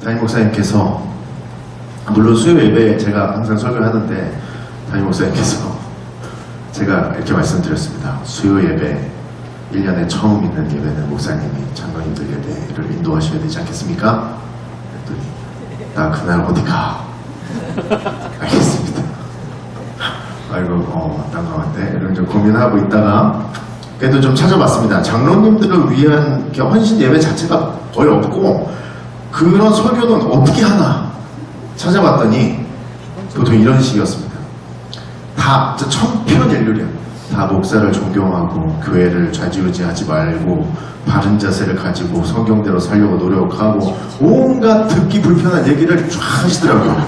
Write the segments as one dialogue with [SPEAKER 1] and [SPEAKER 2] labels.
[SPEAKER 1] 담임 목사님께서, 물론 수요 예배 제가 항상 설교하는데 담임 목사님께서 제가 이렇게 말씀드렸습니다. 수요 예배 1년에 처음 있는 예배는 목사님이 장로님들 예배를 인도하셔야 되지 않겠습니까? 그랬더니 나 그날 어디 가? 알겠습니다. 아이고 난감한데 이런 좀 고민하고 있다가 그래도 좀 찾아봤습니다. 장로님들을 위한 이렇게 헌신 예배 자체가 거의 없고 그런 설교는 어떻게 하나 찾아봤더니 보통 이런 식이었습니다. 다 천편일률이야. 다 목사를 존경하고 교회를 좌지우지하지 말고 바른 자세를 가지고 성경대로 살려고 노력하고 온갖 듣기 불편한 얘기를 쫙 하시더라고요.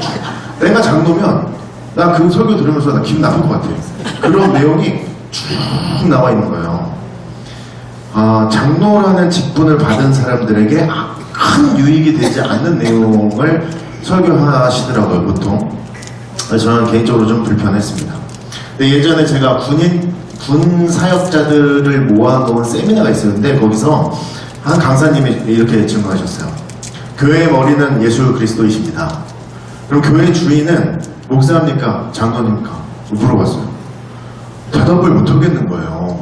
[SPEAKER 1] 내가 장로면 나 그 설교 들으면서 나 기분 나쁠 것 같아요. 그런 내용이 쭉 나와 있는 거예요. 장로라는 직분을 받은 사람들에게 큰 유익이 되지 않는 내용을 설교하시더라고요, 보통. 그래서 저는 개인적으로 좀 불편했습니다. 근데 예전에 제가 군 사역자들을 모아놓은 세미나가 있었는데 거기서 한 강사님이 이렇게 질문하셨어요. 교회의 머리는 예수 그리스도이십니다. 그럼 교회의 주인은 목사입니까? 장로입니까? 물어봤어요. 대답을 못하겠는 거예요.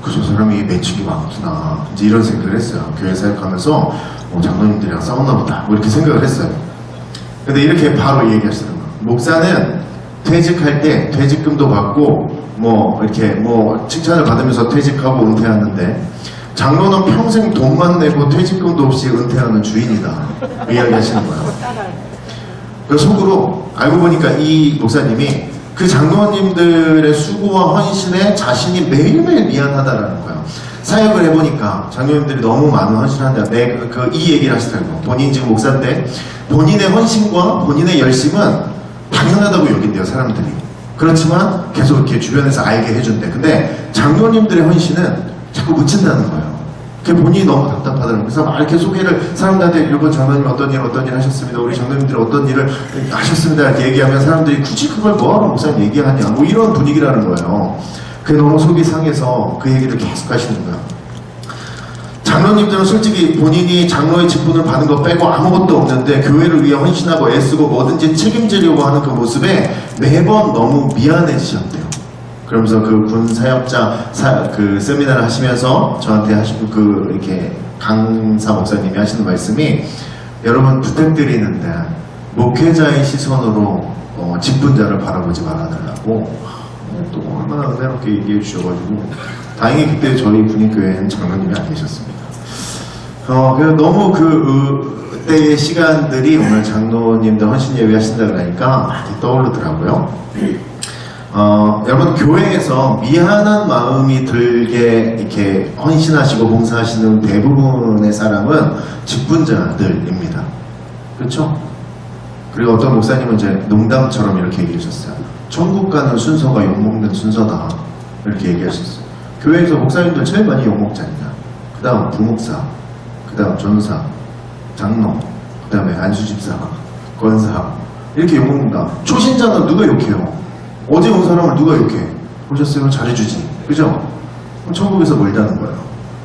[SPEAKER 1] 저 사람이 매칭이 많구나. 이제 이런 생각을 했어요. 교회 사역하면서 장로님들이랑 싸웠나 보다. 뭐 이렇게 생각을 했어요. 근데 이렇게 바로 얘기하시더라고요. 목사는 퇴직할 때 퇴직금도 받고 이렇게 칭찬을 받으면서 퇴직하고 은퇴하는데 장로는 평생 돈만 내고 퇴직금도 없이 은퇴하는 주인이다. 이야기하시는 거예요. 그 속으로 알고 보니까 이 목사님이 그 장로님들의 수고와 헌신에 자신이 매일매일 미안하다라는 거예요. 사역을 해보니까 장로님들이 너무 많은 헌신을 한다. 이 얘기를 하시더라고요. 본인 지금 목사인데 본인의 헌신과 본인의 열심은 당연하다고 여긴대요, 사람들이. 그렇지만 계속 이렇게 주변에서 알게 해준대. 근데 장로님들의 헌신은 자꾸 묻힌다는 거예요. 그게 본인이 너무 답답하더라고요. 그래서 막 이렇게 소개를 사람들한테 이번 장로님 어떤 일 하셨습니다. 우리 장로님들 어떤 일을 하셨습니다. 이렇게 얘기하면 사람들이 굳이 그걸 뭐하러 목사님 얘기하냐. 뭐 이런 분위기라는 거예요. 그게 너무 속이 상해서 그 얘기를 계속 하시는 거예요. 장로님들은 솔직히 본인이 장로의 직분을 받은 것 빼고 아무것도 없는데 교회를 위해 헌신하고 애쓰고 뭐든지 책임지려고 하는 그 모습에 매번 너무 미안해지셨대요. 그러면서 그 군 사역자 그 세미나를 하시면서 저한테 하시고 이렇게 강사 목사님이 하시는 말씀이 여러분 부탁드리는데 목회자의 시선으로 직분자를 바라보지 말아달라고 또 얼마나 은혜롭게 얘기해 주셔가지고 다행히 그때 저희 군인교회는 장로님이 안 계셨습니다. 그래서 너무 그때의 시간들이 오늘 장로님들 헌신 예배 하신다 그러니까 많이 떠오르더라고요. 여러분 교회에서 미안한 마음이 들게 이렇게 헌신하시고 봉사하시는 대부분의 사람은 직분자들입니다. 그렇죠? 그리고 어떤 목사님은 이제 농담처럼 이렇게 얘기하셨어요. 천국 가는 순서가 욕먹는 순서다. 이렇게 얘기하셨어요. 교회에서 목사님들 제일 많이 욕먹지 않냐. 그 다음 부목사, 그 다음 전사, 장로, 그 다음에 안수집사, 권사 이렇게 욕먹는다. 초신자는 누가 욕해요? 어제 온 사람을 누가 욕해? 오셨어요? 잘해주지. 그죠? 천국에서 멀다는 거예요.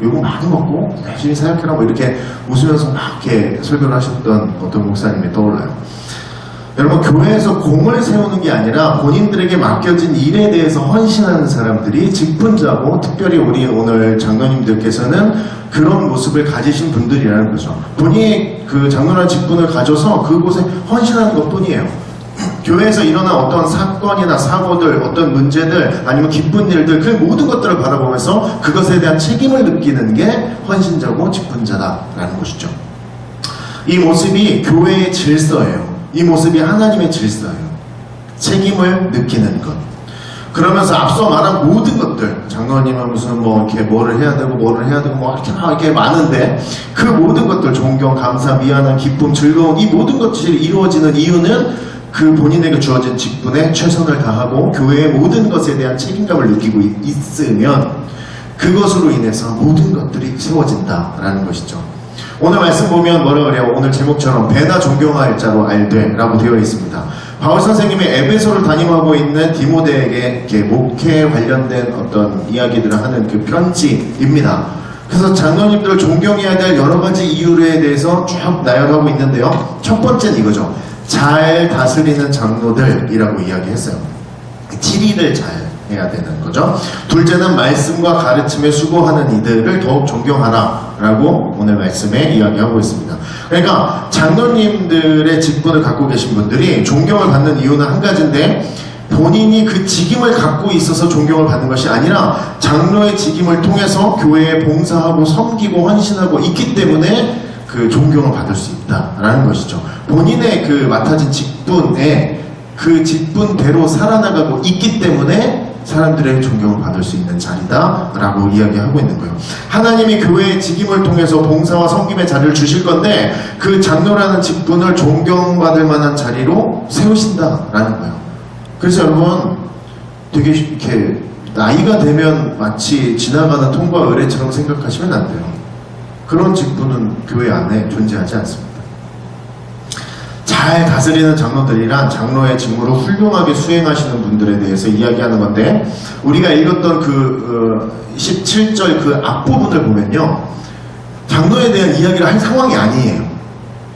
[SPEAKER 1] 욕을 많이 먹고 열심히 사역해라 뭐 이렇게 웃으면서 막 이렇게 설교를 하셨던 어떤 목사님이 떠올라요. 여러분 교회에서 공을 세우는 게 아니라 본인들에게 맡겨진 일에 대해서 헌신하는 사람들이 직분자고 특별히 우리 오늘 장로님들께서는 그런 모습을 가지신 분들이라는 거죠. 본인이 그 장로라는 직분을 가져서 그곳에 헌신하는 것 뿐이에요. 교회에서 일어난 어떤 사건이나 사고들, 어떤 문제들, 아니면 기쁜 일들, 그 모든 것들을 바라보면서 그것에 대한 책임을 느끼는 게 헌신자고 직분자다라는 것이죠. 이 모습이 교회의 질서예요. 이 모습이 하나님의 질서예요. 책임을 느끼는 것. 그러면서 앞서 말한 모든 것들, 장로님은 무슨 이렇게 뭐를 해야 되고 이렇게 많은데 그 모든 것들, 존경, 감사, 미안함, 기쁨, 즐거움, 이 모든 것들이 이루어지는 이유는 그 본인에게 주어진 직분에 최선을 다하고 교회의 모든 것에 대한 책임감을 느끼고 있으면 그것으로 인해서 모든 것들이 세워진다라는 것이죠. 오늘 말씀 보면 뭐라 그래요? 오늘 제목처럼 배나 존경할 자로 알되 라고 되어 있습니다. 바울 선생님이 에베소를 담임하고 있는 디모데에게 이렇게 목회에 관련된 어떤 이야기들을 하는 그 편지입니다. 그래서 장로님들을 존경해야 될 여러 가지 이유에 대해서 쭉 나열하고 있는데요. 첫 번째는 이거죠. 잘 다스리는 장로들이라고 이야기했어요. 치리를 잘 해야 되는 거죠. 둘째는 말씀과 가르침에 수고하는 이들을 더욱 존경하라 라고 오늘 말씀에 이야기하고 있습니다. 그러니까 장로님들의 직분을 갖고 계신 분들이 존경을 받는 이유는 한 가지인데, 본인이 그 직임을 갖고 있어서 존경을 받는 것이 아니라 장로의 직임을 통해서 교회에 봉사하고 섬기고 헌신하고 있기 때문에 그 존경을 받을 수 있다라는 것이죠. 본인의 그 맡아진 직분에 그 직분대로 살아나가고 있기 때문에 사람들의 존경을 받을 수 있는 자리다라고 이야기하고 있는 거예요. 하나님이 교회의 직임을 통해서 봉사와 섬김의 자리를 주실 건데, 그 장로라는 직분을 존경받을 만한 자리로 세우신다라는 거예요. 그래서 여러분, 되게 이렇게 나이가 되면 마치 지나가는 통과 의례처럼 생각하시면 안 돼요. 그런 직분은 교회 안에 존재하지 않습니다. 잘 다스리는 장로들이란 장로의 직무를 훌륭하게 수행하시는 분들에 대해서 이야기하는 건데, 우리가 읽었던 그 17절 그 앞부분을 보면요, 장로에 대한 이야기를 할 상황이 아니에요.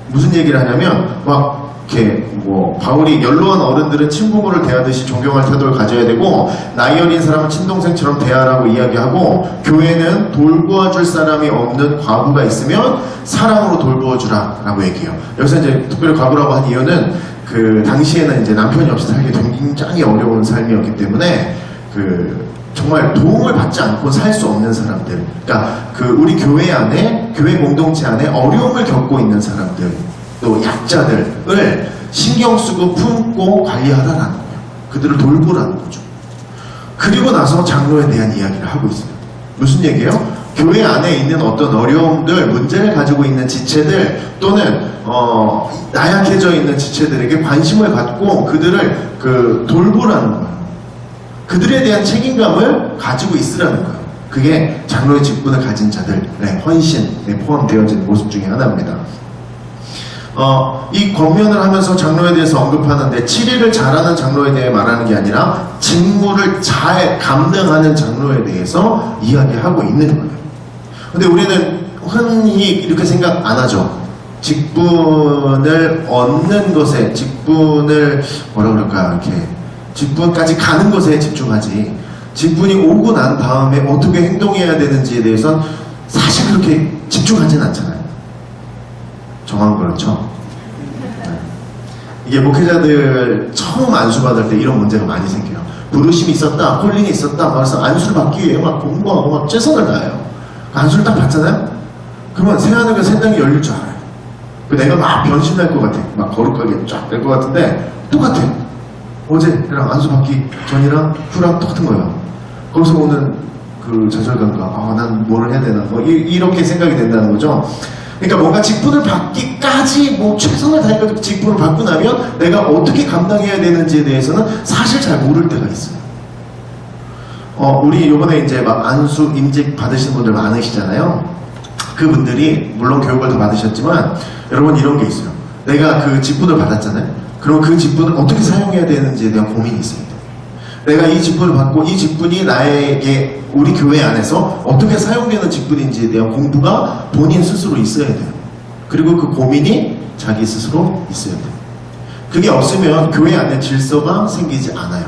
[SPEAKER 1] 무슨 얘기를 하냐면 막 이렇게 뭐 바울이 연로한 어른들은 친부모를 대하듯이 존경할 태도를 가져야 되고, 나이 어린 사람은 친동생처럼 대하라고 이야기하고, 교회는 돌보아줄 사람이 없는 과부가 있으면 사랑으로 돌보아주라 라고 얘기해요. 여기서 이제 특별히 과부라고 한 이유는 그 당시에는 이제 남편이 없이 살기 굉장히 어려운 삶이었기 때문에 그 정말 도움을 받지 않고 살 수 없는 사람들, 그러니까 그 우리 교회 안에, 교회 공동체 안에 어려움을 겪고 있는 사람들, 또 약자들을 신경 쓰고 품고 관리하라는 거예요. 그들을 돌보라는 거죠. 그리고 나서 장로에 대한 이야기를 하고 있어요. 무슨 얘기예요? 교회 안에 있는 어떤 어려움들, 문제를 가지고 있는 지체들, 또는 나약해져 있는 지체들에게 관심을 갖고 그들을 돌보라는 거예요. 그들에 대한 책임감을 가지고 있으라는 거예요. 그게 장로의 직분을 가진 자들의 헌신에 포함되어진 모습 중에 하나입니다. 이 권면을 하면서 장로에 대해서 언급하는데, 치리를 잘하는 장로에 대해 말하는 게 아니라 직무를 잘 감당하는 장로에 대해서 이야기하고 있는 거예요. 근데 우리는 흔히 이렇게 생각 안 하죠. 직분을 얻는 것에, 직분을 뭐라 그럴까, 이렇게 직분까지 가는 것에 집중하지, 직분이 오고 난 다음에 어떻게 행동해야 되는지에 대해서는 사실 그렇게 집중하진 않잖아요. 정확한 그렇죠? 네. 이게 목회자들 처음 안수 받을 때 이런 문제가 많이 생겨요. 부르심이 있었다, 콜링이 있었다, 그래서 안수를 받기 위해 막 공부하고 막 최선을 다해요. 안수를 딱 받잖아요? 그러면 새하늘과 새 땅이 열릴 줄 알아요. 내가 막 변신할 것 같아. 막 거룩하게 쫙 될 것 같은데 똑같아. 어제랑 안수 받기 전이랑 후랑 똑같은 거예요. 거기서 오는 그 좌절감과 난 뭐를 해야 되나, 뭐 이렇게 생각이 된다는 거죠. 그러니까 뭔가 직분을 받기까지 뭐 최선을 다해서 직분을 받고 나면 내가 어떻게 감당해야 되는지에 대해서는 사실 잘 모를 때가 있어요. 우리 요번에 이제 막 안수 임직 받으신 분들 많으시잖아요. 그분들이 물론 교육을 다 받으셨지만 여러분 이런 게 있어요. 내가 그 직분을 받았잖아요. 그럼 그 직분을 어떻게 사용해야 되는지에 대한 고민이 있어요. 내가 이 직분을 받고 이 직분이 나에게 우리 교회 안에서 어떻게 사용되는 직분인지에 대한 공부가 본인 스스로 있어야 돼요. 그리고 그 고민이 자기 스스로 있어야 돼요. 그게 없으면 교회 안에 질서가 생기지 않아요.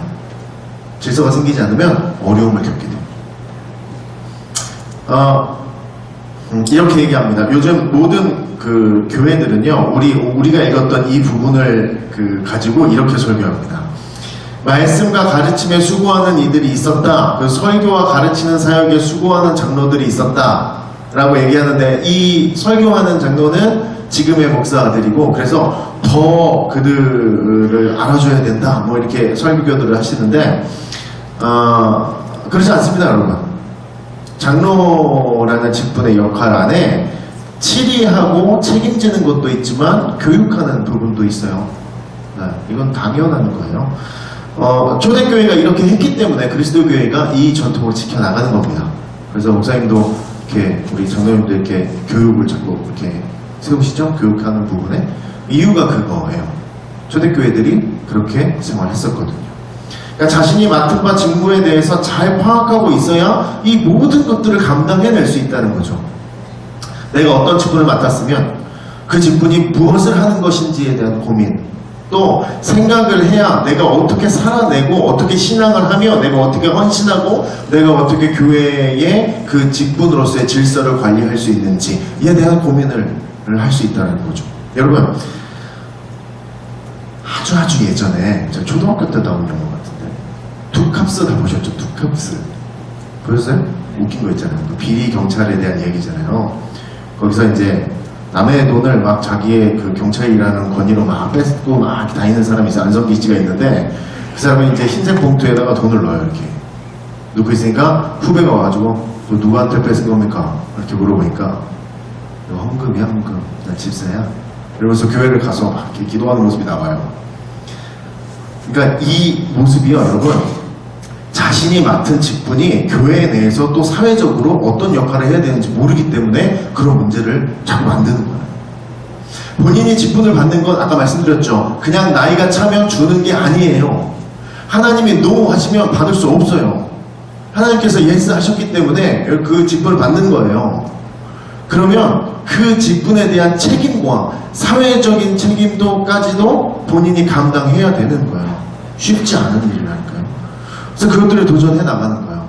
[SPEAKER 1] 질서가 생기지 않으면 어려움을 겪게 돼요. 이렇게 얘기합니다. 요즘 모든 그 교회들은요, 우리가 읽었던 이 부분을 가지고 이렇게 설교합니다. 말씀과 가르침에 수고하는 이들이 있었다. 그 설교와 가르치는 사역에 수고하는 장로들이 있었다. 라고 얘기하는데, 이 설교하는 장로는 지금의 목사들이고, 그래서 더 그들을 알아줘야 된다. 뭐 이렇게 설교들을 하시는데, 그렇지 않습니다, 여러분. 장로라는 직분의 역할 안에 치리하고 책임지는 것도 있지만 교육하는 부분도 있어요. 이건 당연한 거예요. 초대교회가 이렇게 했기 때문에 그리스도교회가 이 전통을 지켜나가는 겁니다. 그래서 목사님도 이렇게 우리 장로님들께 교육을 자꾸 이렇게 세우시죠? 교육하는 부분에 이유가 그거예요. 초대교회들이 그렇게 생활했었거든요. 그러니까 자신이 맡은 바 직무에 대해서 잘 파악하고 있어야 이 모든 것들을 감당해낼 수 있다는 거죠. 내가 어떤 직분을 맡았으면 그 직분이 무엇을 하는 것인지에 대한 고민, 또 생각을 해야 내가 어떻게 살아내고 어떻게 신앙을 하며 내가 어떻게 헌신하고 내가 어떻게 교회의 그 직분으로서의 질서를 관리할 수 있는지에 대한 고민을 할 수 있다는 거죠. 여러분, 아주 예전에 제가 초등학교 때 나온 영화 같은데 투캅스 다 보셨죠? 투캅스 보셨어요? 웃긴 거 있잖아요. 그 비리 경찰에 대한 얘기잖아요. 거기서 이제 남의 돈을 막 자기의 그 경찰 일하는 권위로 막 뺏고 막 다니는 사람이 있어요. 안성기 씨가 있는데 그 사람은 이제 흰색 봉투에다가 돈을 넣어요. 이렇게 넣고 있으니까 후배가 와가지고 너 누구한테 뺏은 겁니까? 이렇게 물어보니까 너 헌금이야 헌금. 나 집사야. 이러면서 교회를 가서 막 이렇게 기도하는 모습이 나와요. 그러니까 이 모습이요, 여러분, 자신이 맡은 직분이 교회 내에서 또 사회적으로 어떤 역할을 해야 되는지 모르기 때문에 그런 문제를 자꾸 만드는 거예요. 본인이 직분을 받는 건 아까 말씀드렸죠. 그냥 나이가 차면 주는 게 아니에요. 하나님이 노 하시면 받을 수 없어요. 하나님께서 예스 하셨기 때문에 그 직분을 받는 거예요. 그러면 그 직분에 대한 책임과 사회적인 책임도까지도 본인이 감당해야 되는 거예요. 쉽지 않은 일이라니까요. 그래서 그것들을 도전해 나가는 거예요.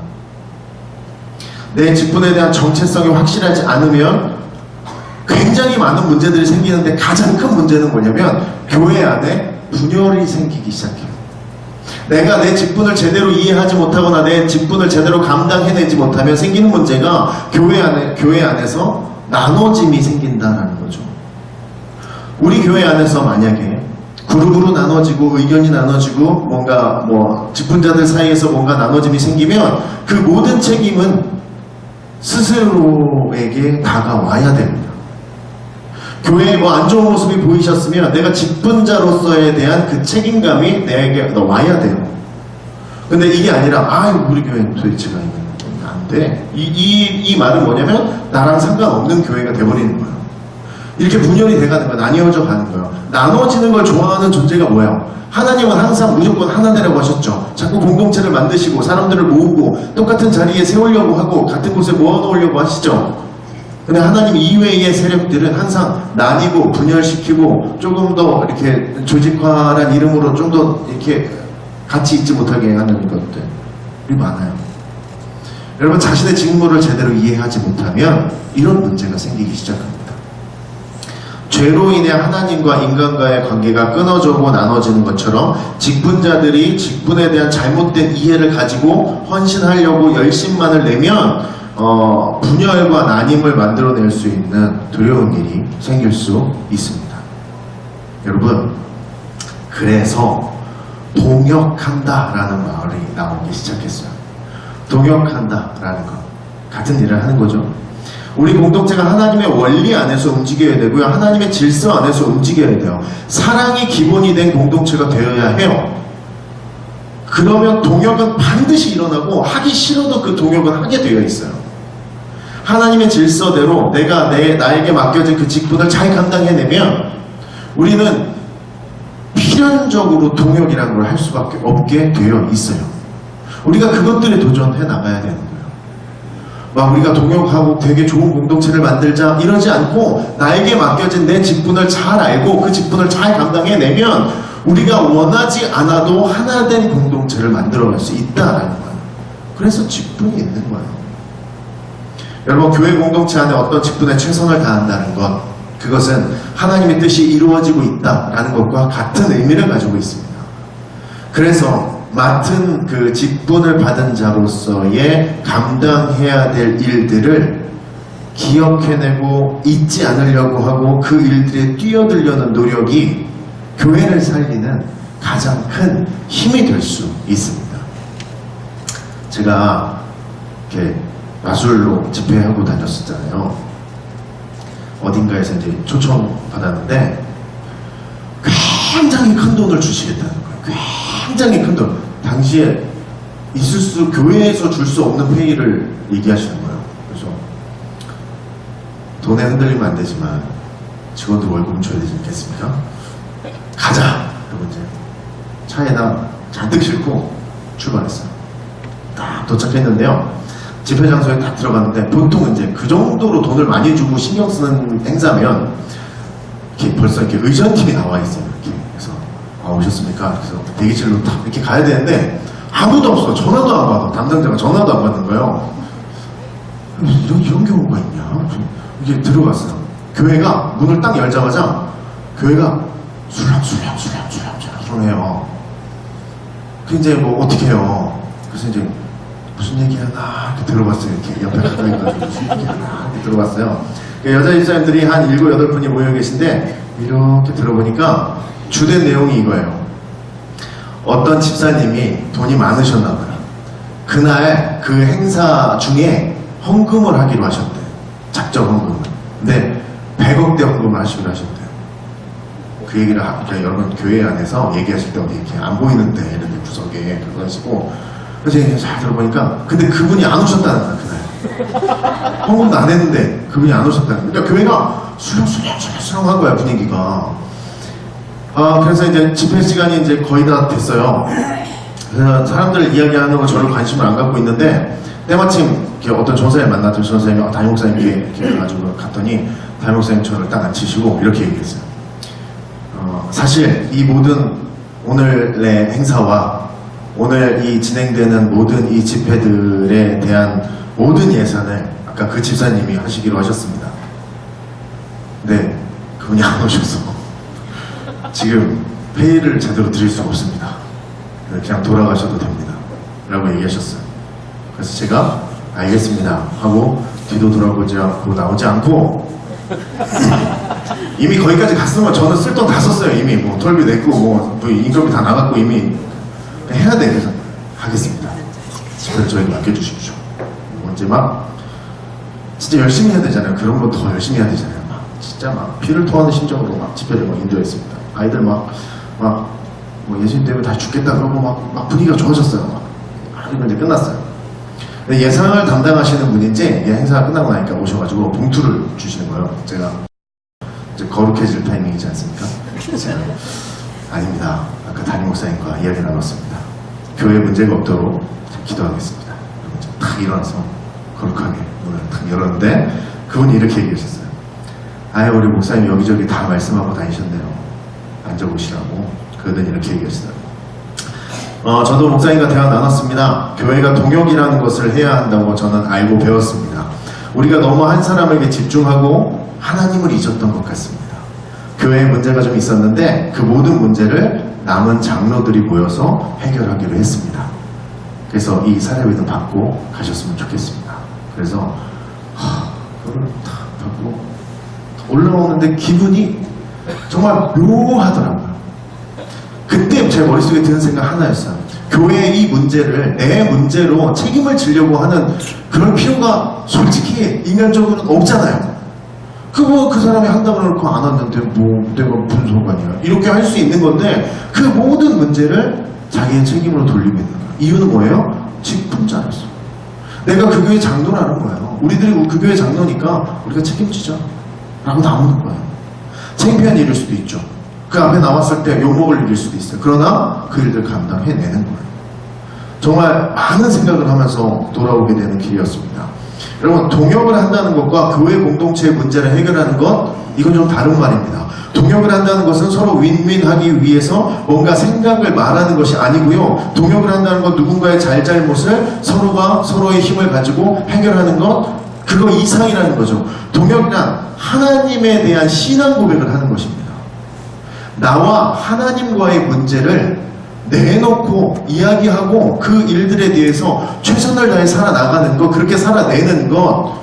[SPEAKER 1] 내 직분에 대한 정체성이 확실하지 않으면 굉장히 많은 문제들이 생기는데 가장 큰 문제는 뭐냐면 교회 안에 분열이 생기기 시작해요. 내가 내 직분을 제대로 이해하지 못하거나 내 직분을 제대로 감당해내지 못하면 생기는 문제가 교회 안에서 나눠짐이 생긴다는 거죠. 우리 교회 안에서 만약에 그룹으로 나눠지고 의견이 나눠지고 뭔가 직분자들 사이에서 뭔가 나눠짐이 생기면 그 모든 책임은 스스로에게 다가와야 됩니다. 교회에 안 좋은 모습이 보이셨으면 내가 직분자로서에 대한 그 책임감이 내게 와야 돼요. 근데 이게 아니라 우리 교회는 도대체가 안 돼. 이 말은 뭐냐면 나랑 상관없는 교회가 돼버리는 거예요. 이렇게 분열이 돼가는 거예요. 나뉘어져 가는 거예요. 나눠지는 걸 좋아하는 존재가 뭐예요? 하나님은 항상 무조건 하나되라고 하셨죠. 자꾸 공동체를 만드시고 사람들을 모으고 똑같은 자리에 세우려고 하고 같은 곳에 모아놓으려고 하시죠. 근데 하나님 이외의 세력들은 항상 나뉘고 분열시키고 조금 더 이렇게 조직화란 이름으로 좀 더 이렇게 같이 있지 못하게 하는 것들이 많아요. 여러분, 자신의 직무를 제대로 이해하지 못하면 이런 문제가 생기기 시작합니다. 죄로 인해 하나님과 인간과의 관계가 끊어지고 나눠지는 것처럼 직분자들이 직분에 대한 잘못된 이해를 가지고 헌신하려고 열심만을 내면 분열과 나님을 만들어낼 수 있는 두려운 일이 생길 수 있습니다. 여러분, 그래서 동역한다라는 말이 나오기 시작했어요. 동역한다라는 것, 같은 일을 하는 거죠. 우리 공동체가 하나님의 원리 안에서 움직여야 되고요. 하나님의 질서 안에서 움직여야 돼요. 사랑이 기본이 된 공동체가 되어야 해요. 그러면 동역은 반드시 일어나고 하기 싫어도 그 동역은 하게 되어 있어요. 하나님의 질서대로 내가 나에게 맡겨진 그 직분을 잘 감당해내면 우리는 필연적으로 동역이라는 걸 할 수밖에 없게 되어 있어요. 우리가 그것들에 도전해 나가야 되는 거예요. 우리가 동역하고 되게 좋은 공동체를 만들자 이러지 않고 나에게 맡겨진 내 직분을 잘 알고 그 직분을 잘 감당해내면 우리가 원하지 않아도 하나된 공동체를 만들어갈 수 있다라는 거예요. 그래서 직분이 있는 거예요. 여러분, 교회 공동체 안에 어떤 직분에 최선을 다한다는 것, 그것은 하나님의 뜻이 이루어지고 있다라는 것과 같은 의미를 가지고 있습니다. 그래서 맡은 그 직분을 받은 자로서의 감당해야 될 일들을 기억해내고 잊지 않으려고 하고 그 일들에 뛰어들려는 노력이 교회를 살리는 가장 큰 힘이 될 수 있습니다. 제가 이렇게 마술로 집회하고 다녔었잖아요. 어딘가에서 이제 초청 받았는데 굉장히 큰 돈을 주시겠다는 거예요. 굉장히 큰 돈. 당시에 교회에서 줄 수 없는 페이를 얘기하시는 거예요. 그래서 돈에 흔들리면 안 되지만 직원들 월급은 줘야 되지 않겠습니까? 가자! 그리고 이제 차에다 잔뜩 싣고 출발했어요. 딱 도착했는데요. 집회 장소에 딱 들어갔는데 보통 이제 그 정도로 돈을 많이 주고 신경 쓰는 행사면 이렇게 벌써 이렇게 의전팀이 나와 있어요. 이렇게. 그래서 오셨습니까? 그래서 대기실로 딱 이렇게 가야 되는데 아무도 없어. 전화도 안 받아. 담당자가 전화도 안 받는 거예요. 이런 경우가 있냐? 이게 들어갔어요. 교회가 문을 딱 열자마자 교회가 술렁해요. 그 이제 뭐 어떻게 해요? 그래서 이제 무슨 얘기하나 이렇게 들어봤어요. 이렇게 옆에 가까이 가서 무슨 얘기하나 이렇게 들어봤어요. 여자 집사님들이 한 7, 8분이 모여 계신데 이렇게 들어보니까 주된 내용이 이거예요. 어떤 집사님이 돈이 많으셨나 봐요. 그날 그 행사 중에 헌금을 하기로 하셨대요. 작정 헌금을. 근데 100억대 헌금을 하시기로 하셨대요. 그 얘기를 그러니까 여러분 교회 안에서 얘기하실 때 어디 이렇게 안 보이는데 이런 구석에 그거 하시고 그래서 얘기 잘 들어보니까 근데 그분이 안 오셨다는 거야 그날. 헌금도 안 했는데 그분이 안 오셨다는 거야. 그러니까 교회가 술렁한 거야 분위기가. 그래서 이제 집회 시간이 이제 거의 다 됐어요. 그래서 사람들 이야기하는 거 저를 관심을 안 갖고 있는데 때마침 이렇게 어떤 전사님 만났더니 전사님이 담임 목사님께 이렇게 가지고 갔더니 담임 목사님 저를 딱 앉히시고 이렇게 얘기했어요. 사실 이 모든 오늘의 행사와 오늘 이 진행되는 모든 이 집회들에 대한 모든 예산을 아까 그 집사님이 하시기로 하셨습니다. 네, 그분이 안 오셔서 지금 회의를 제대로 드릴 수가 없습니다. 그냥 돌아가셔도 됩니다. 라고 얘기하셨어요. 그래서 제가 알겠습니다 하고 뒤도 돌아보지 않고 나오지 않고 이미 거기까지 갔으면 저는 쓸 돈 다 썼어요. 이미 뭐 톨비 냈고 뭐 인건비 다 나갔고 이미 해야 돼. 그래서 하겠습니다. 집회를 저에게 맡겨주십시오. 언제 막 진짜 열심히 해야 되잖아요. 그런 거 더 열심히 해야 되잖아요. 막 진짜 막 피를 토하는 심정으로 막 집회를 막 인도했습니다. 아이들 뭐 예수님 때문에 다 죽겠다 그러고 막 분위기가 좋아졌어요. 그리고 이제 끝났어요. 예상을 담당하시는 분인지 행사가 끝나고 나니까 오셔가지고 봉투를 주시는 거예요. 제가 이제 거룩해질 타이밍이지 않습니까? 제가 아닙니다. 아까 담임 목사님과 이야기 나눴습니다. 교회에 문제가 없도록 기도하겠습니다. 그리고 이제 탁 일어나서 거룩하게 문을 탁 열었는데 그분이 이렇게 얘기하셨어요. 우리 목사님 여기저기 다 말씀하고 다니셨네요. 앉아보시라고. 그분은 이렇게 얘기했어요. 저도 목사님과 대화 나눴습니다. 교회가 동역이라는 것을 해야 한다고 저는 알고 배웠습니다. 우리가 너무 한 사람에게 집중하고 하나님을 잊었던 것 같습니다. 교회에 문제가 좀 있었는데 그 모든 문제를 남은 장로들이 모여서 해결하기로 했습니다. 그래서 이 사례회도 받고 가셨으면 좋겠습니다. 그래서 그걸 다 받고 올라오는데 기분이 정말 묘하더라고요. 그때 제 머릿속에 드는 생각 하나였어요. 교회의 이 문제를 내 문제로 책임을 지려고 하는 그런 필요가 솔직히 인간적으로는 없잖아요. 그 사람이 한다고 해놓고 안 왔는데 내가 무슨 상관이야. 이렇게 할 수 있는 건데 그 모든 문제를 자기의 책임으로 돌리고 있는 거예요. 이유는 뭐예요? 직분자였어. 내가 그 교회 장로라는 거예요. 우리들이 그 교회 장로니까 우리가 책임지자 라고 나오는 거예요. 창피한 일일 수도 있죠. 그 앞에 나왔을 때 욕먹을 일일 수도 있어요. 그러나 그 일들 감당해내는 거예요. 정말 많은 생각을 하면서 돌아오게 되는 길이었습니다. 여러분, 동역을 한다는 것과 교회 공동체의 문제를 해결하는 것, 이건 좀 다른 말입니다. 동역을 한다는 것은 서로 윈윈하기 위해서 뭔가 생각을 말하는 것이 아니고요. 동역을 한다는 건 누군가의 잘잘못을 서로가 서로의 힘을 가지고 해결하는 것, 그거 이상이라는 거죠. 동역이란 하나님에 대한 신앙 고백을 하는 것입니다. 나와 하나님과의 문제를 내놓고 이야기하고 그 일들에 대해서 최선을 다해 살아나가는 것, 그렇게 살아내는 것,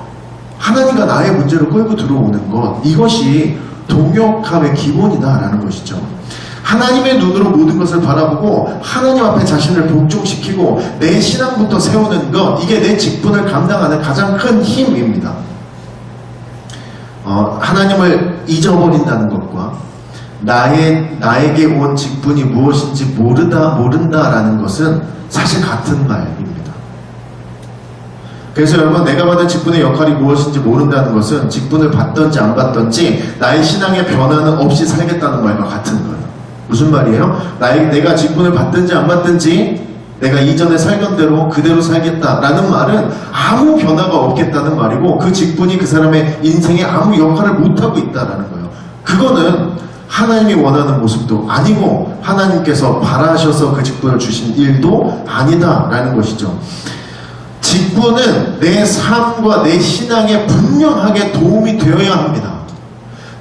[SPEAKER 1] 하나님과 나의 문제를 끌고 들어오는 것, 이것이 동역함의 기본이다라는 것이죠. 하나님의 눈으로 모든 것을 바라보고 하나님 앞에 자신을 복종시키고 내 신앙부터 세우는 것, 이게 내 직분을 감당하는 가장 큰 힘입니다. 하나님을 잊어버린다는 것과 나에게 온 직분이 무엇인지 모른다라는 것은 사실 같은 말입니다. 그래서 여러분, 내가 받은 직분의 역할이 무엇인지 모른다는 것은 직분을 받든지 안 받든지 나의 신앙의 변화는 없이 살겠다는 말과 같은 거예요. 무슨 말이에요? 내가 직분을 받든지 안 받든지 내가 이전에 살던 대로 그대로 살겠다라는 말은 아무 변화가 없겠다는 말이고 그 직분이 그 사람의 인생에 아무 역할을 못하고 있다라는 거예요. 그거는 하나님이 원하는 모습도 아니고 하나님께서 바라셔서 그 직분을 주신 일도 아니다라는 것이죠. 직분은 내 삶과 내 신앙에 분명하게 도움이 되어야 합니다.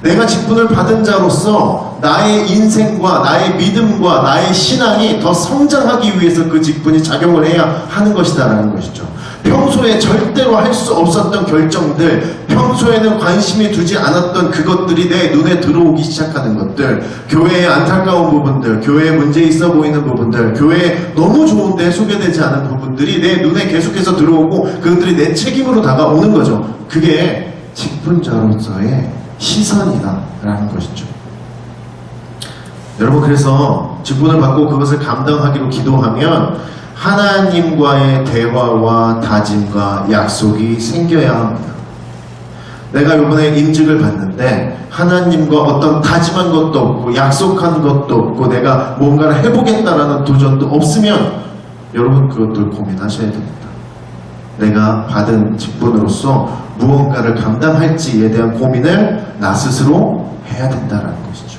[SPEAKER 1] 내가 직분을 받은 자로서 나의 인생과 나의 믿음과 나의 신앙이 더 성장하기 위해서 그 직분이 작용을 해야 하는 것이다라는 것이죠. 평소에 절대로 할 수 없었던 결정들, 평소에는 관심이 두지 않았던 그것들이 내 눈에 들어오기 시작하는 것들, 교회의 안타까운 부분들, 교회에 문제 있어 보이는 부분들, 교회에 너무 좋은데 소개되지 않은 부분들이 내 눈에 계속해서 들어오고 그것들이 내 책임으로 다가오는 거죠. 그게 직분자로서의 시선이다라는 것이죠. 여러분, 그래서 직분을 받고 그것을 감당하기로 기도하면 하나님과의 대화와 다짐과 약속이 생겨야 합니다. 내가 이번에 임직을 받는데 하나님과 어떤 다짐한 것도 없고 약속한 것도 없고 내가 뭔가를 해보겠다라는 도전도 없으면 여러분 그것도 고민하셔야 됩니다. 내가 받은 직분으로서 무언가를 감당할지에 대한 고민을 나 스스로 해야 된다는 것이죠.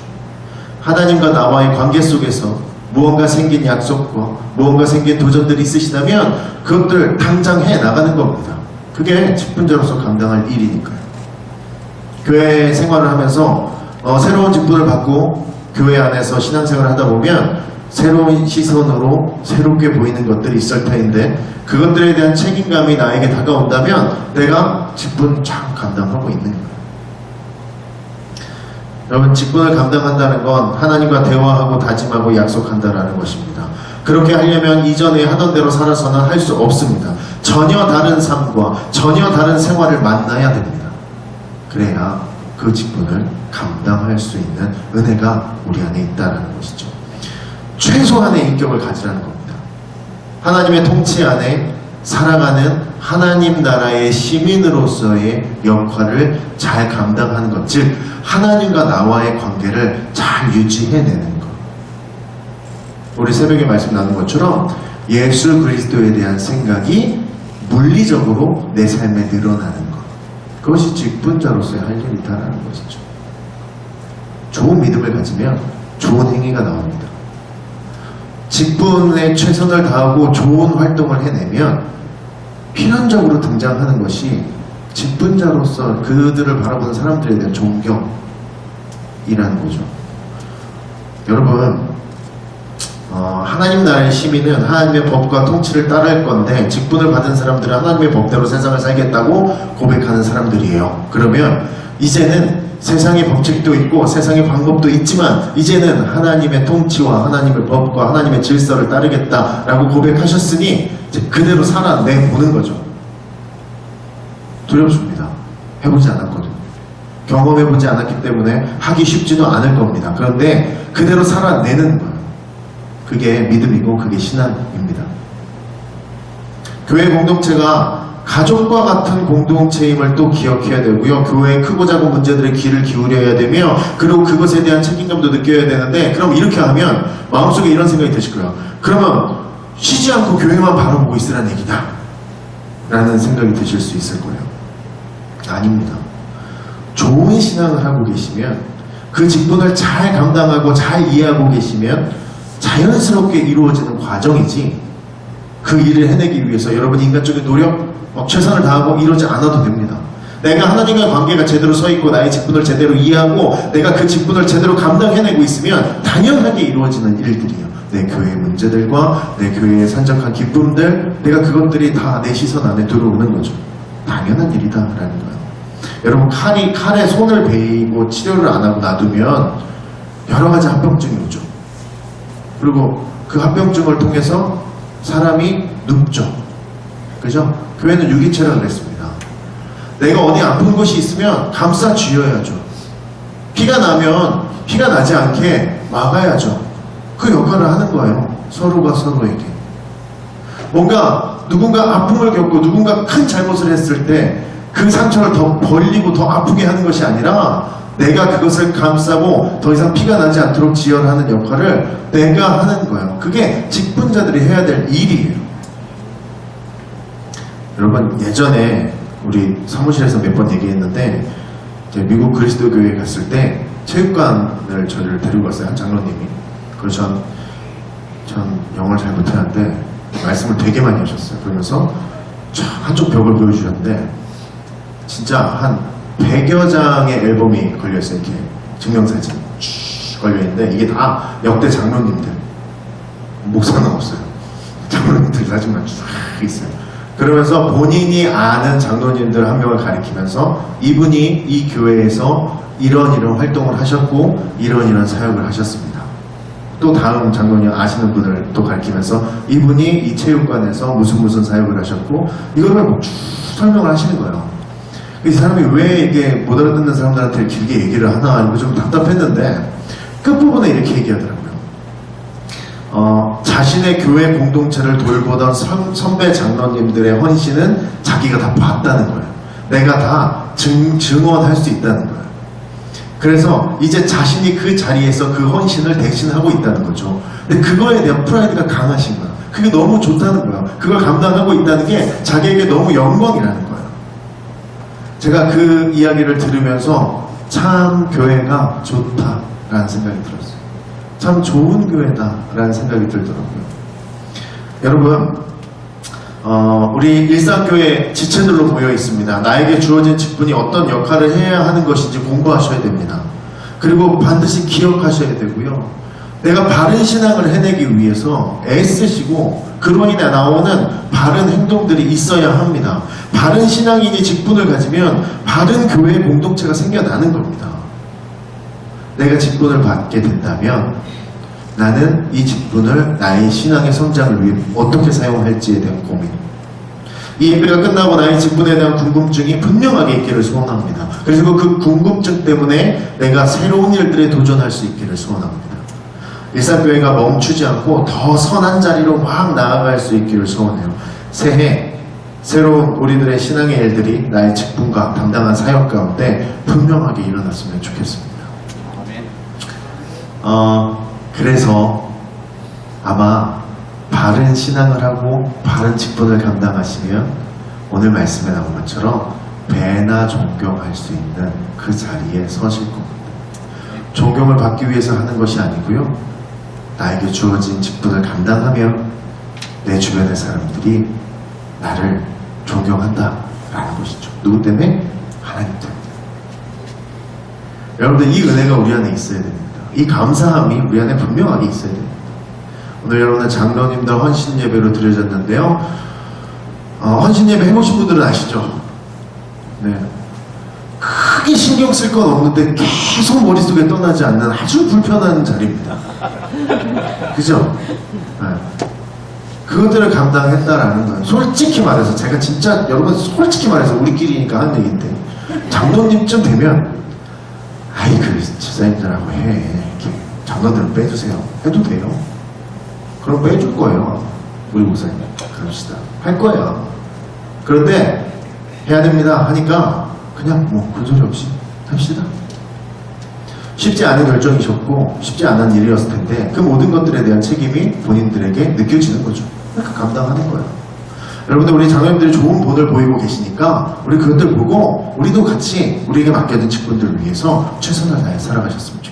[SPEAKER 1] 하나님과 나와의 관계 속에서 무언가 생긴 약속과 무언가 생긴 도전들이 있으시다면 그것들 당장 해 나가는 겁니다. 그게 직분자로서 감당할 일이니까요. 교회 생활을 하면서 새로운 직분을 받고 교회 안에서 신앙생활을 하다 보면 새로운 시선으로 새롭게 보이는 것들이 있을 터인데 그것들에 대한 책임감이 나에게 다가온다면 내가 직분 잘 감당하고 있는 거예요. 여러분, 직분을 감당한다는 건 하나님과 대화하고 다짐하고 약속한다라는 것입니다. 그렇게 하려면 이전에 하던 대로 살아서는 할 수 없습니다. 전혀 다른 삶과 전혀 다른 생활을 만나야 됩니다. 그래야 그 직분을 감당할 수 있는 은혜가 우리 안에 있다는 것이죠. 최소한의 인격을 가지라는 겁니다. 하나님의 통치 안에 살아가는 하나님 나라의 시민으로서의 역할을 잘 감당하는 것, 즉 하나님과 나와의 관계를 잘 유지해내는 것. 우리 새벽에 말씀 나눈 것처럼 예수 그리스도에 대한 생각이 물리적으로 내 삶에 늘어나는 것, 그것이 직분자로서의 할 일이다라는 것이죠. 좋은 믿음을 가지면 좋은 행위가 나옵니다. 직분에 최선을 다하고 좋은 활동을 해내면 필연적으로 등장하는 것이 직분자로서 그들을 바라보는 사람들에 대한 존경이라는 거죠. 여러분, 하나님 나라의 시민은 하나님의 법과 통치를 따를 건데 직분을 받은 사람들은 하나님의 법대로 세상을 살겠다고 고백하는 사람들이에요. 그러면 이제는 세상의 법칙도 있고 세상의 방법도 있지만 이제는 하나님의 통치와 하나님의 법과 하나님의 질서를 따르겠다라고 고백하셨으니 그대로 살아내보는 거죠. 두렵습니다. 해보지 않았거든요. 경험해보지 않았기 때문에 하기 쉽지도 않을 겁니다. 그런데 그대로 살아내는 거예요. 그게 믿음이고 그게 신앙입니다. 교회 공동체가 가족과 같은 공동체임을 또 기억해야 되고요. 교회의 크고 작은 문제들에 귀를 기울여야 되며 그리고 그것에 대한 책임감도 느껴야 되는데 그럼 이렇게 하면 마음속에 이런 생각이 드실 거예요. 그러면 쉬지 않고 교회만 바라보고 있으라는 얘기다 라는 생각이 드실 수 있을 거예요. 아닙니다. 좋은 신앙을 하고 계시면 그 직분을 잘 감당하고 잘 이해하고 계시면 자연스럽게 이루어지는 과정이지 그 일을 해내기 위해서 여러분이 인간적인 노력, 최선을 다하고 이러지 않아도 됩니다. 내가 하나님과의 관계가 제대로 서있고 나의 직분을 제대로 이해하고 내가 그 직분을 제대로 감당해내고 있으면 당연하게 이루어지는 일들이에요. 내 교회의 문제들과 내 교회의 산적한 기쁨들, 내가 그것들이 다 내 시선 안에 들어오는 거죠. 당연한 일이다라는 거예요. 여러분, 칼에 손을 베이고 치료를 안 하고 놔두면 여러 가지 합병증이 오죠. 그리고 그 합병증을 통해서 사람이 눕죠. 그죠? 교회는 유기체라고 그랬습니다. 내가 어디 아픈 곳이 있으면 감싸 쥐어야죠. 피가 나면 피가 나지 않게 막아야죠. 그 역할을 하는 거예요. 서로가 서로에게. 뭔가 누군가 아픔을 겪고 누군가 큰 잘못을 했을 때 그 상처를 더 벌리고 더 아프게 하는 것이 아니라 내가 그것을 감싸고 더 이상 피가 나지 않도록 지혈하는 역할을 내가 하는 거예요. 그게 직분자들이 해야 될 일이에요. 여러분, 예전에 우리 사무실에서 몇 번 얘기했는데, 이제 미국 그리스도교회에 갔을 때 체육관을 저를 데리고 갔어요. 한 장로님이. 그래서 전 영어를 잘 못하는데 말씀을 되게 많이 하셨어요. 그러면서 한쪽 벽을 보여주셨는데 진짜 한 100여 장의 앨범이 걸려있어요. 이렇게 증명사진 쭉 걸려있는데 이게 다 역대 장로님들, 목사는 없어요. 장로님들 사진만 쭉 있어요. 그러면서 본인이 아는 장로님들 한 명을 가리키면서 이분이 이 교회에서 이런 활동을 하셨고 이런 사역을 하셨습니다. 또 다음 장로님 아시는 분을 또 가리키면서 이분이 이 체육관에서 무슨 사역을 하셨고 이걸 쭉 설명을 하시는 거예요. 이 사람이 왜 이게 못 알아듣는 사람들한테 길게 얘기를 하나 이거 좀 답답했는데 끝부분에 이렇게 얘기하더라고요. 자신의 교회 공동체를 돌보던 선배 장로님들의 헌신은 자기가 다 봤다는 거예요. 내가 다 증언할 수 있다는 거예요. 그래서 이제 자신이 그 자리에서 그 헌신을 대신하고 있다는 거죠. 근데 그거에 대한 프라이드가 강하신 거예요. 그게 너무 좋다는 거예요. 그걸 감당하고 있다는 게 자기에게 너무 영광이라는 거예요. 제가 그 이야기를 들으면서 참 교회가 좋다라는 생각이 들었어요. 참 좋은 교회다라는 생각이 들더라고요. 여러분, 우리 일상교회 지체들로 모여 있습니다. 나에게 주어진 직분이 어떤 역할을 해야 하는 것인지 공부하셔야 됩니다. 그리고 반드시 기억하셔야 되고요. 내가 바른 신앙을 해내기 위해서 애쓰시고 그로 인해 나오는 바른 행동들이 있어야 합니다. 바른 신앙인이 직분을 가지면 바른 교회 공동체가 생겨나는 겁니다. 내가 직분을 받게 된다면 나는 이 직분을 나의 신앙의 성장을 위해 어떻게 사용할지에 대한 고민, 이 예배가 끝나고 나의 직분에 대한 궁금증이 분명하게 있기를 소원합니다. 그리고 그 궁금증 때문에 내가 새로운 일들에 도전할 수 있기를 소원합니다. 일상교회가 멈추지 않고 더 선한 자리로 막 나아갈 수 있기를 소원해요. 새해 새로운 우리들의 신앙의 일들이 나의 직분과 담당한 사역 가운데 분명하게 일어났으면 좋겠습니다. 그래서 아마 바른 신앙을 하고 바른 직분을 감당하시면 오늘 말씀에 나온 것처럼 배나 존경할 수 있는 그 자리에 서실 겁니다. 존경을 받기 위해서 하는 것이 아니고요. 나에게 주어진 직분을 감당하며 내 주변의 사람들이 나를 존경한다라는 것이죠. 누구 때문에? 하나님 때문에. 여러분들 이 은혜가 우리 안에 있어야 됩니다. 이 감사함이 우리 안에 분명하게 있어야 됩니다. 오늘 여러분은 장로님들 헌신 예배로 드려졌는데요. 헌신 예배 해보신 분들은 아시죠? 네. 크게 신경 쓸 건 없는데 계속 머릿속에 떠나지 않는 아주 불편한 자리입니다. 그죠? 네. 그것들을 감당했다라는 거예요. 솔직히 말해서 제가 진짜 여러분 솔직히 말해서 우리끼리니까 하는 얘기인데 장로님쯤 되면 아이 그 집사님들하고 해 이렇게 장로들은 빼주세요 해도 돼요. 그럼 빼줄 거예요. 우리 목사님 그럽시다 할 거예요. 그런데 해야 됩니다 하니까 그냥 뭐 그 소리 없이 합시다. 쉽지 않은 결정이셨고 쉽지 않은 일이었을 텐데 그 모든 것들에 대한 책임이 본인들에게 느껴지는 거죠. 그러니까 감당하는 거예요. 여러분들 우리 장로님들이 좋은 본을 보이고 계시니까 우리 그것들 보고 우리도 같이 우리에게 맡겨진 직분들을 위해서 최선을 다해 살아가셨습니다.